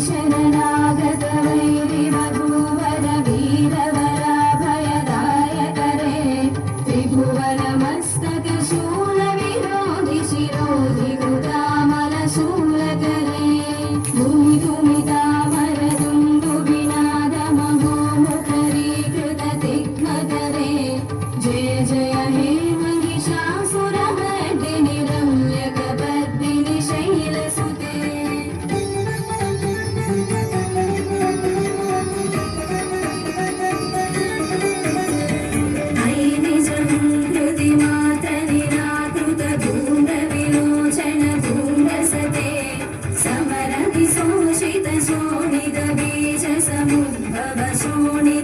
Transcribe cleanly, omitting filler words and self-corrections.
शरणागत वैरि वधूवर वीरवराभयदायकरे त्रिभुवन मस्तक शूल विरोधि शिरोधि कृतामल शूलकरे भूमि तुमितामर दुन्दुभिनाद महोमुखरीकृत तिग्मकरे जय जय हे महिषासुरमर्दिनि रम्यकपर्दिनि शैलसुते शोणित बीज समुद्भव शोणि